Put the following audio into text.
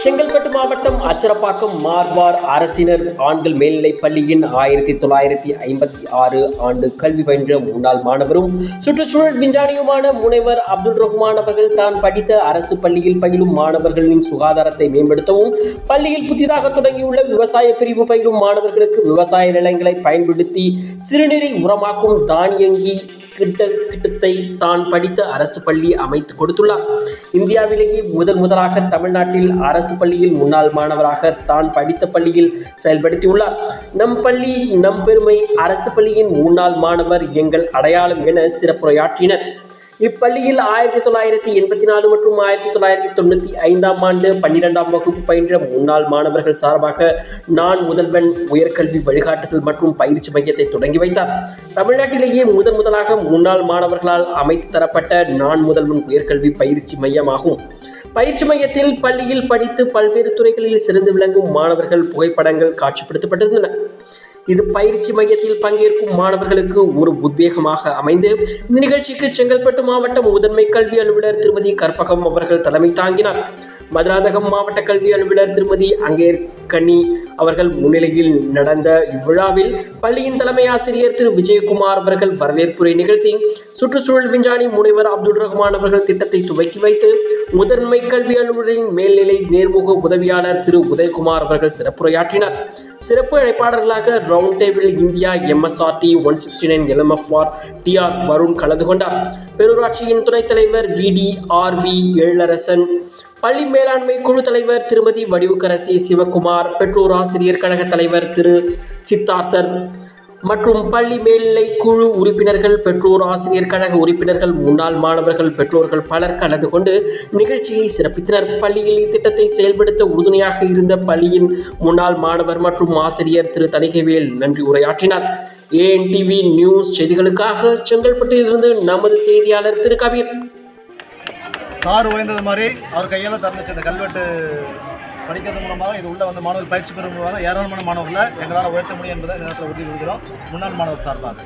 செங்கல்பட்டு மாவட்டம் அச்சரப்பாக்கம் மார்வார் அரசினர் ஆண்கள் மேல்நிலைப் பள்ளியின் 1956 ஆண்டு கல்வி பயின்ற முன்னாள் மாணவரும் சுற்றுச்சூழல் விஞ்ஞானியுமான முனைவர் அப்துல் ரஹ்மான் அவர்கள் தான் படித்த அரசு பள்ளியில் பயிலும் மாணவர்களின் சுகாதாரத்தை மேம்படுத்தவும் பள்ளியில் புதிதாக தொடங்கியுள்ள விவசாய பிரிவு பயிலும் மாணவர்களுக்கு விவசாய நிலங்களை பயன்படுத்தி சிறுநீரை உரமாக்கும் தானியங்கி கிட்டத்தை தான் படித்த அரசு பள்ளி அமைத்து கொடுத்துள்ளார். இந்தியாவிலேயே முதலாக தமிழ்நாட்டில் அரசு பள்ளியில் முன்னாள் மாணவராக தான் படித்த பள்ளியில் செயல்படுத்தியுள்ளார். நம் பள்ளி நம் பெருமை, அரசு பள்ளியின் முன்னாள் மாணவர் எங்கள் அடையாளம் என சிறப்புரையாற்றினர். இப்பள்ளியில் 1984 மற்றும் 1995 ஆண்டு 12ஆம் வகுப்பு பயின்ற முன்னாள் மாணவர்கள் சார்பாக நான் முதல்வன் உயர்கல்வி வழிகாட்டுதல் மற்றும் பயிற்சி மையத்தை தொடங்கி வைத்தார். தமிழ்நாட்டிலேயே முதலாக முன்னாள் மாணவர்களால் அமைத்து தரப்பட்ட நான் முதல்வன் உயர்கல்வி பயிற்சி மையமாகும். பயிற்சி மையத்தில் பள்ளியில் படித்து பல்வேறு துறைகளில் சிறந்து விளங்கும் மாணவர்கள் புகைப்படங்கள் காட்சிப்படுத்தப்பட்டிருந்தன. இது பயிற்சி மையத்தில் பங்கேற்கும் மாணவர்களுக்கு ஒரு உத்வேகமாக அமைந்து இந்த நிகழ்ச்சிக்கு செங்கல்பட்டு மாவட்ட முதன்மை கல்வி அலுவலர் திருமதி கற்பகம் அவர்கள் தலைமை தாங்கினார். மதுராந்தகம் மாவட்ட கல்வி அலுவலர் திருமதி அங்கேற்கனி அவர்கள் முன்னிலையில் நடந்த இவ்விழாவில் பள்ளியின் தலைமை ஆசிரியர் திரு விஜயகுமார் அவர்கள் வரவேற்புரை நிகழ்த்தி சுற்றுச்சூழல் விஞ்ஞானி முனைவர் அப்துல் ரஹ்மான் அவர்கள் திட்டத்தை துவக்கி வைத்து முதன்மை கல்வி அலுவலரின் மேல்நிலை நேர்முக உதவியாளர் திரு உதயகுமார் அவர்கள் சிறப்புரையாற்றினார். சிறப்பு அழைப்பாளர்களாக round table India MSRT 169 LMFR TR Varun கலந்து கொண்டார். பேரூராட்சியின் துணைத் தலைவர் VDRV எழிலரசன், பள்ளி மேலாண்மை குழு தலைவர் திருமதி வடிவுக்கரசி சிவகுமார், பெற்றோர் ஆசிரியர் கழக தலைவர் திரு சித்தார்த்தர் மற்றும் பள்ளி மேல்நிலை குழு உறுப்பினர்கள், பெற்றோர் ஆசிரியர் கழக உறுப்பினர்கள், முன்னாள் மாணவர்கள், பெற்றோர்கள் பலர் கலந்து கொண்டு நிகழ்ச்சியை சிறப்பித்தனர். பள்ளியில் இத்திட்டத்தை செயல்படுத்த உறுதுணையாக இருந்த பள்ளியின் முன்னாள் மாணவர் மற்றும் ஆசிரியர் திரு தணிகைவேல் நன்றி உரையாற்றினார். ANTV நியூஸ் செய்திகளுக்காக செங்கல்பட்டில் இருந்து நமது செய்தியாளர் திரு கபீர். சார் ஓய்ந்தது மாதிரி அவர் கையால் திறந்துச்சு இந்த கல்வெட்டு படிக்கிறது மூலமாக இது உள்ள வந்து மாணவர்கள் பயிற்சி பெறும் மூலமாக ஏராளமான மாணவர்களை எங்களால் உயர்த்த முடியும் என்பதை இந்த நேரத்தில் உறுதி கொள்கிறோம். முன்னாள் மாணவர் சார்பாக